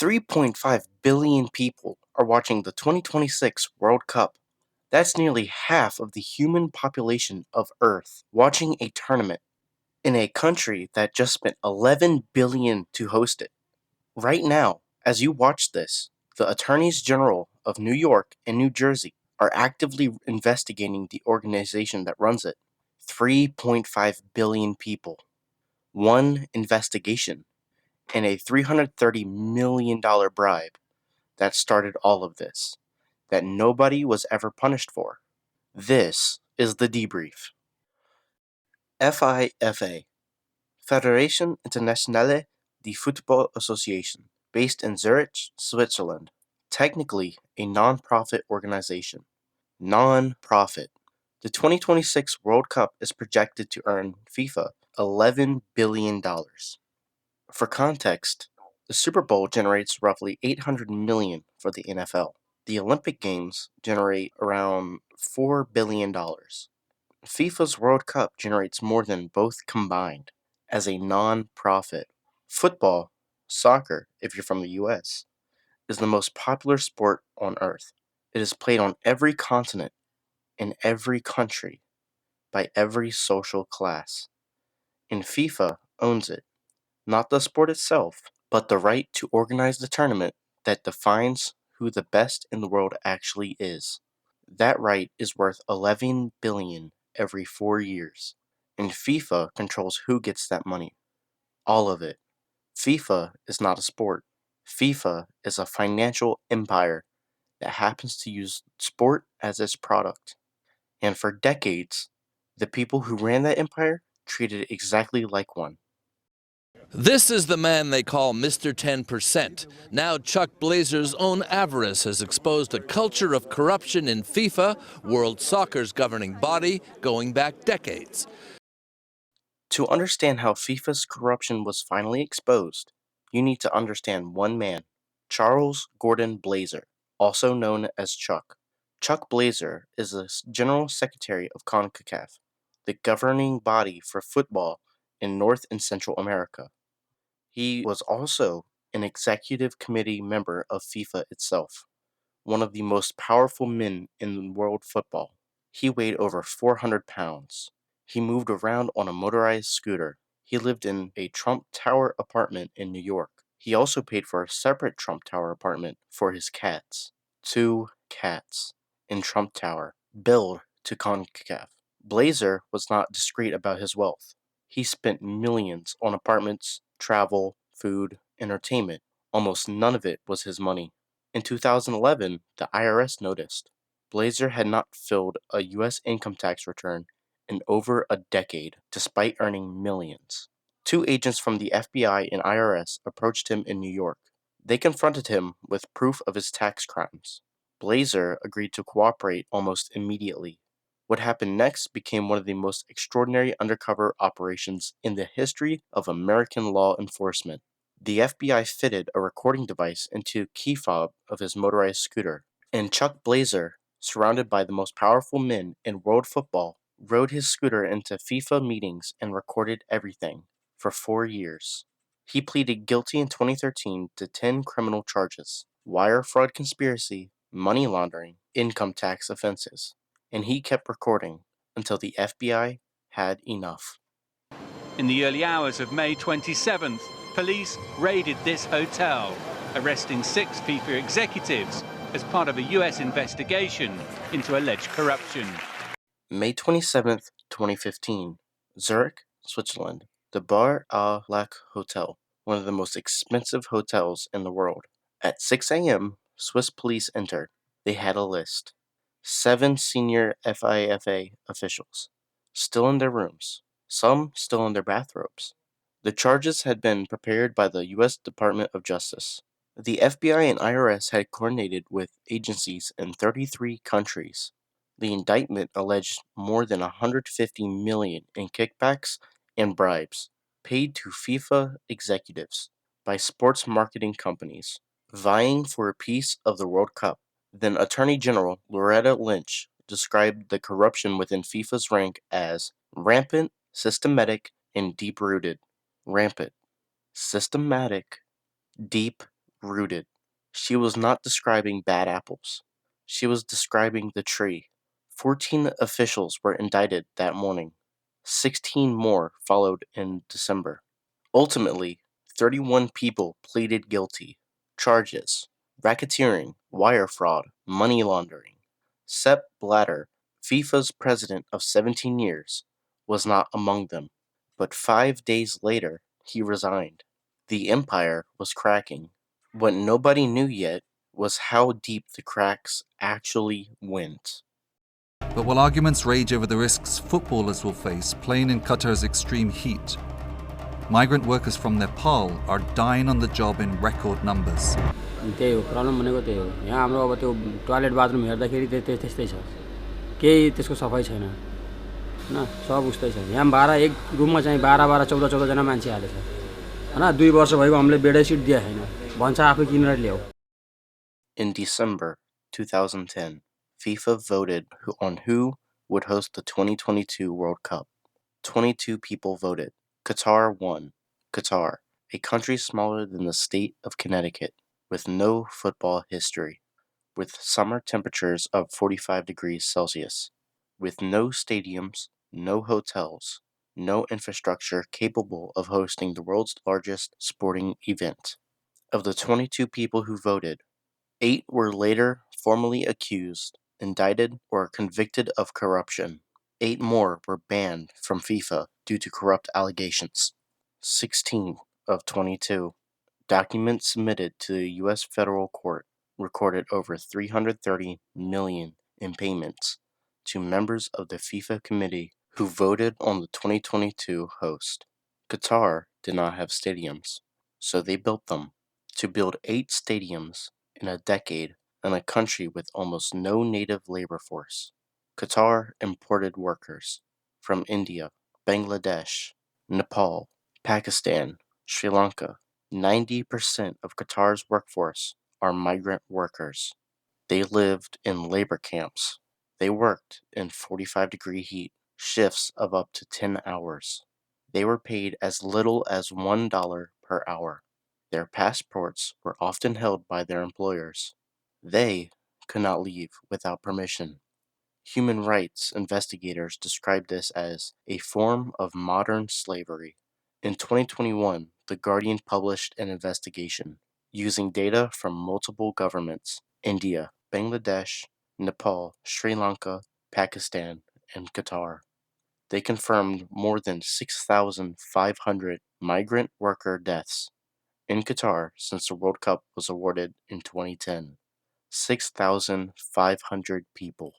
3.5 billion people are watching the 2026 World Cup. That's nearly half of the human population of Earth watching a tournament in a country that just spent 11 billion to host it. Right now, as you watch this, the attorneys general of New York and New Jersey are actively investigating the organization that runs it. 3.5 billion people. One investigation and a $330 million bribe that started all of this, that nobody was ever punished for. This is the debrief. FIFA, Fédération Internationale de Football Association, based in Zurich, Switzerland. Technically a non-profit organization. Non-profit. The 2026 World Cup is projected to earn FIFA $11 billion. For context, the Super Bowl generates roughly $800 million for the NFL. The Olympic Games generate around $4 billion. FIFA's World Cup generates more than both combined as a non-profit. Football, soccer, if you're from the US, is the most popular sport on earth. It is played on every continent, in every country, by every social class. And FIFA owns it. Not the sport itself, but the right to organize the tournament that defines who the best in the world actually is. That right is worth 11 billion every 4 years, and FIFA controls who gets that money. All of it. FIFA is not a sport. FIFA is a financial empire that happens to use sport as its product. And for decades, the people who ran that empire treated it exactly like one. This is the man they call Mr. 10%. Now Chuck Blazer's own avarice has exposed a culture of corruption in FIFA, world soccer's governing body, going back decades. To understand how FIFA's corruption was finally exposed, you need to understand one man, Charles Gordon Blazer, also known as Chuck. Chuck Blazer is the General Secretary of CONCACAF, the governing body for football in North and Central America. He was also an executive committee member of FIFA itself, one of the most powerful men in world football. He weighed over 400 pounds. He moved around on a motorized scooter. He lived in a Trump Tower apartment in New York. He also paid for a separate Trump Tower apartment for his cats. 2 cats in Trump Tower, billed to CONCACAF. Blazer was not discreet about his wealth. He spent millions on apartments, travel, food, entertainment. Almost none of it was his money. In 2011, the IRS noticed Blazer had not filed a U.S. income tax return in over a decade, despite earning millions. 2 agents from the FBI and IRS approached him in New York. They confronted him with proof of his tax crimes. Blazer agreed to cooperate almost immediately. What happened next became one of the most extraordinary undercover operations in the history of American law enforcement. The FBI fitted a recording device into the key fob of his motorized scooter, and Chuck Blazer, surrounded by the most powerful men in world football, rode his scooter into FIFA meetings and recorded everything for 4 years. He pleaded guilty in 2013 to 10 criminal charges: wire fraud conspiracy, money laundering, income tax offenses, and he kept recording until the FBI had enough. In the early hours of May 27th, police raided this hotel, arresting 6 FIFA executives as part of a US investigation into alleged corruption. May 27th, 2015, Zurich, Switzerland, the Bar à Lac Hotel, one of the most expensive hotels in the world. At 6 a.m., Swiss police entered. They had a list. 7 senior FIFA officials, still in their rooms, some still in their bathrobes. The charges had been prepared by the U.S. Department of Justice. The FBI and IRS had coordinated with agencies in 33 countries. The indictment alleged more than $150 million in kickbacks and bribes paid to FIFA executives by sports marketing companies vying for a piece of the World Cup. Then Attorney General Loretta Lynch described the corruption within FIFA's rank as rampant, systematic, and deep-rooted. Rampant, systematic, deep-rooted. rooted. She was not describing bad apples. She was describing the tree. 14 officials were indicted that morning. 16 more followed in December. Ultimately, 31 people pleaded guilty. Charges: racketeering, wire fraud, money laundering. Sepp Blatter, FIFA's president of 17 years, was not among them, but 5 days later he resigned. The empire was cracking. What nobody knew yet was how deep the cracks actually went. But while arguments rage over the risks footballers will face playing in Qatar's extreme heat, migrant workers from Nepal are dying on the job in record numbers. त्यही हो problem भनेको त्यही हो यहाँ हाम्रो अब त्यो toilet bathroom हेर्दाखेरि त्यस्तै छ केही त्यसको सफाइ छैन हैन सब उस्तै छ यहाँ 12 एक रुममा चाहिँ 12 14 जना मान्छे हालेछ हैन 2 वर्ष भएको हामीले बेडै सिट दिए छैन भन्छ आफै किनेर ल्याऊ. In December 2010, FIFA voted on who would host the 2022 World Cup. 22 people voted. Qatar won. Qatar, a country smaller than the state of Connecticut, with no football history, with summer temperatures of 45 degrees Celsius, with no stadiums, no hotels, no infrastructure capable of hosting the world's largest sporting event. Of the 22 people who voted, 8 were later formally accused, indicted, or convicted of corruption. 8 more were banned from FIFA due to corrupt allegations. 16 of 22 documents submitted to the U.S. federal court recorded over $330 million in payments to members of the FIFA committee who voted on the 2022 host. Qatar did not have stadiums, so they built them. To build 8 stadiums in a decade in a country with almost no native labor force, Qatar imported workers from India, Bangladesh, Nepal, Pakistan, Sri Lanka. 90% of Qatar's workforce are migrant workers. They lived in labor camps. They worked in 45-degree heat, shifts of up to 10 hours. They were paid as little as $1 per hour. Their passports were often held by their employers. They could not leave without permission. Human rights investigators describe this as a form of modern slavery. In 2021, The Guardian published an investigation using data from multiple governments: India, Bangladesh, Nepal, Sri Lanka, Pakistan, and Qatar. They confirmed more than 6,500 migrant worker deaths in Qatar since the World Cup was awarded in 2010. 6,500 people.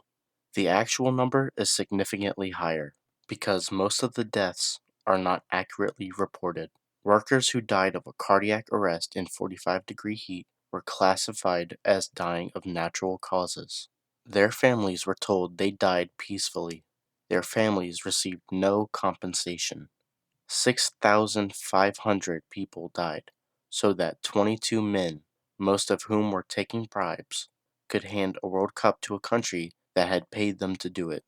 The actual number is significantly higher because most of the deaths are not accurately reported. Workers who died of a cardiac arrest in 45-degree heat were classified as dying of natural causes. Their families were told they died peacefully. Their families received no compensation. 6,500 people died so that 22 men, most of whom were taking bribes, could hand a World Cup to a country that had paid them to do it.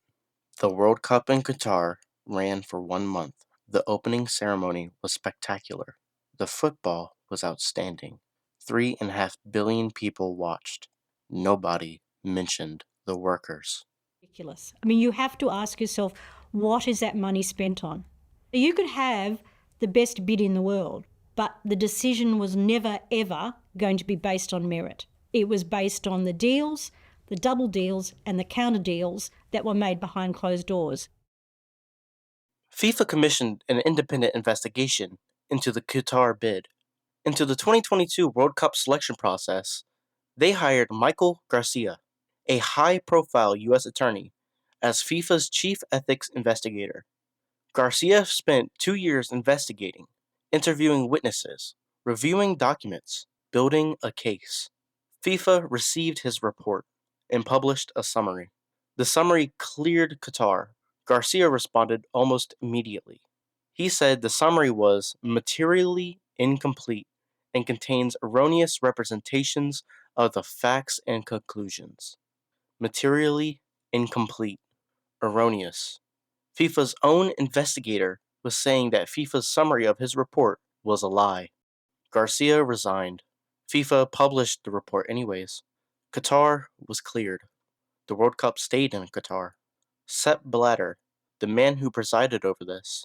The World Cup in Qatar ran for 1 month. The opening ceremony was spectacular. The football was outstanding. 3.5 billion people watched. Nobody mentioned the workers. Ridiculous. I mean, you have to ask yourself, what is that money spent on? You could have the best bid in the world, but the decision was never, ever going to be based on merit. It was based on the deals, the double deals, and the counter deals that were made behind closed doors. FIFA commissioned an independent investigation into the Qatar bid. Into the 2022 World Cup selection process, they hired Michael Garcia, a high-profile U.S. attorney, as FIFA's chief ethics investigator. Garcia spent 2 years investigating, interviewing witnesses, reviewing documents, building a case. FIFA received his report and published a summary. The summary cleared Qatar. Garcia responded almost immediately. He said the summary was materially incomplete and contains erroneous representations of the facts and conclusions. Materially incomplete, erroneous. FIFA's own investigator was saying that FIFA's summary of his report was a lie. Garcia resigned. FIFA published the report anyways. Qatar was cleared. The World Cup stayed in Qatar. Sepp Blatter, the man who presided over this,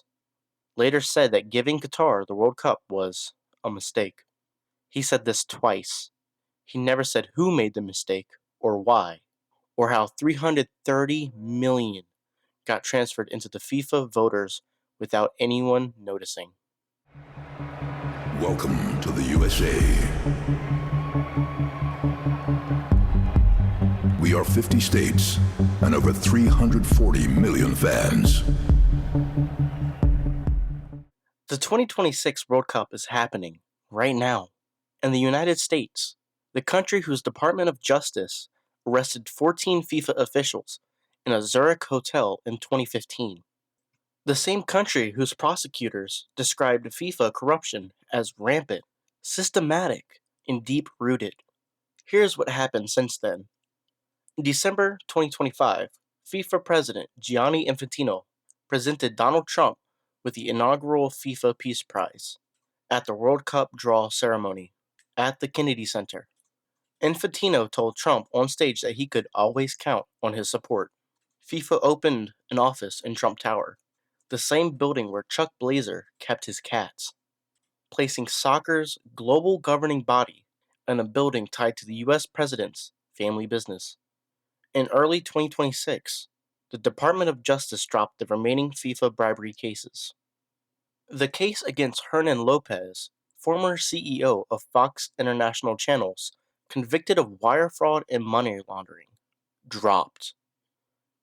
later said that giving Qatar the World Cup was a mistake. He said this twice. He never said who made the mistake or why, or how 330 million got transferred into the FIFA voters without anyone noticing. Welcome to the USA. We are 50 states and over 340 million fans. The 2026 World Cup is happening right now in the United States, the country whose Department of Justice arrested 14 FIFA officials in a Zurich hotel in 2015. The same country whose prosecutors described FIFA corruption as rampant, systematic, and deep rooted. Here's what happened since then. In December 2025, FIFA President Gianni Infantino presented Donald Trump with the inaugural FIFA Peace Prize at the World Cup draw ceremony at the Kennedy Center. Infantino told Trump on stage that he could always count on his support. FIFA opened an office in Trump Tower, the same building where Chuck Blazer kept his cats, placing soccer's global governing body in a building tied to the US president's family business. In early 2026, the Department of Justice dropped the remaining FIFA bribery cases. The case against Hernan Lopez, former CEO of Fox International Channels, convicted of wire fraud and money laundering, dropped.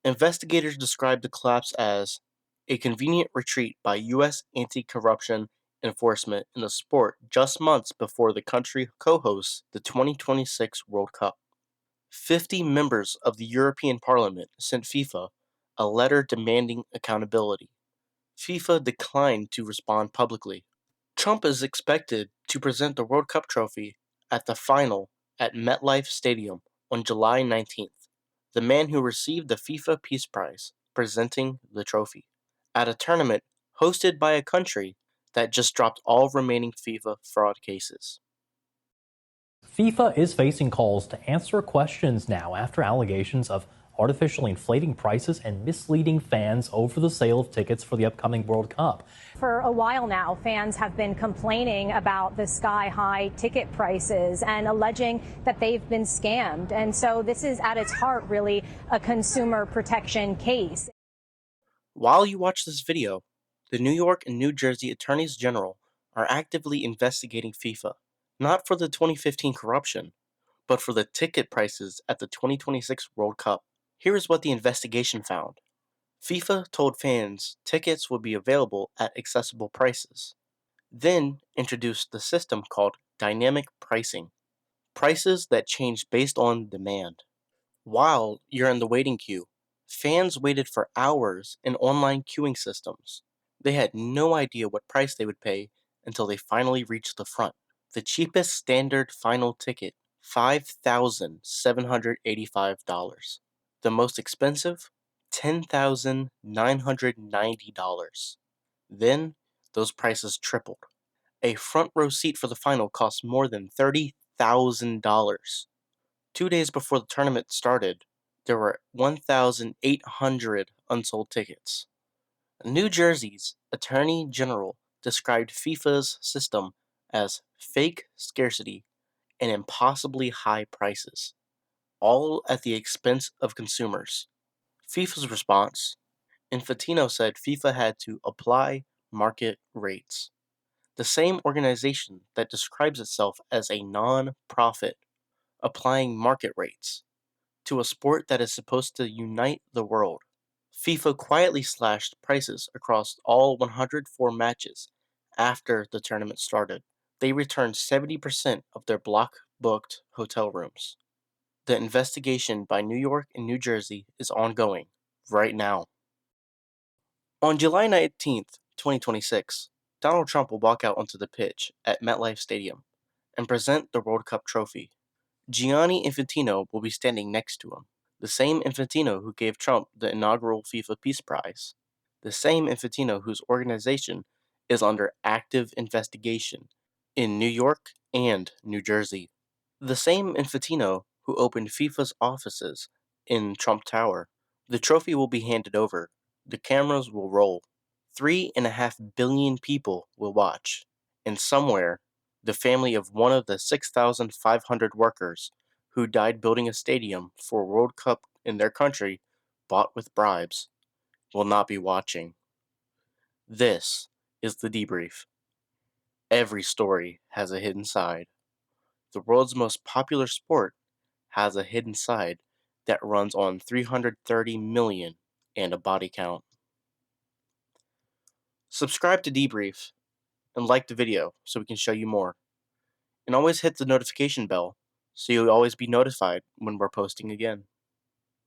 Investigators described the collapse as a convenient retreat by U.S. anti-corruption enforcement in the sport just months before the country co-hosts the 2026 World Cup. 50 members of the European Parliament sent FIFA a letter demanding accountability. FIFA declined to respond publicly. Trump is expected to present the World Cup trophy at the final at MetLife Stadium on July 19th. The man who received the FIFA Peace Prize presenting the trophy at a tournament hosted by a country that just dropped all remaining FIFA fraud cases. FIFA is facing calls to answer questions now after allegations of artificially inflating prices and misleading fans over the sale of tickets for the upcoming World Cup. For a while now, fans have been complaining about the sky-high ticket prices and alleging that they've been scammed. And so this is at its heart really a consumer protection case. While you watch this video, the New York and New Jersey Attorneys General are actively investigating FIFA, not for the 2015 corruption, but for the ticket prices at the 2026 World Cup. Here is what the investigation found. FIFA told fans tickets would be available at accessible prices, then introduced the system called dynamic pricing, prices that change based on demand. While you're in the waiting queue, fans waited for hours in online queuing systems. They had no idea what price they would pay until they finally reached the front. The cheapest standard final ticket, $5,785. The most expensive, $10,990. Then, those prices tripled. A front row seat for the final cost more than $30,000. 2 days before the tournament started, there were 1,800 unsold tickets. New Jersey's Attorney General described FIFA's system as fake scarcity and impossibly high prices, all at the expense of consumers. FIFA's response: Infantino said FIFA had to apply market rates. The same organization that describes itself as a non-profit applying market rates to a sport that is supposed to unite the world. FIFA quietly slashed prices across all 104 matches after the tournament started. They returned 70% of their block-booked hotel rooms. The investigation by New York and New Jersey is ongoing right now. On July 19th, 2026, Donald Trump will walk out onto the pitch at MetLife Stadium and present the World Cup trophy. Gianni Infantino will be standing next to him, the same Infantino who gave Trump the inaugural FIFA Peace Prize, the same Infantino whose organization is under active investigation in New York and New Jersey. The same Infantino who opened FIFA's offices in Trump Tower. The trophy will be handed over. The cameras will roll. 3.5 billion people will watch. And somewhere, the family of one of the 6,500 workers who died building a stadium for a World Cup in their country, bought with bribes, will not be watching. This is the debrief. Every story has a hidden side. The world's most popular sport has a hidden side that runs on 330 million and a body count. Subscribe to Debrief and like the video so we can show you more. And always hit the notification bell so you'll always be notified when we're posting again.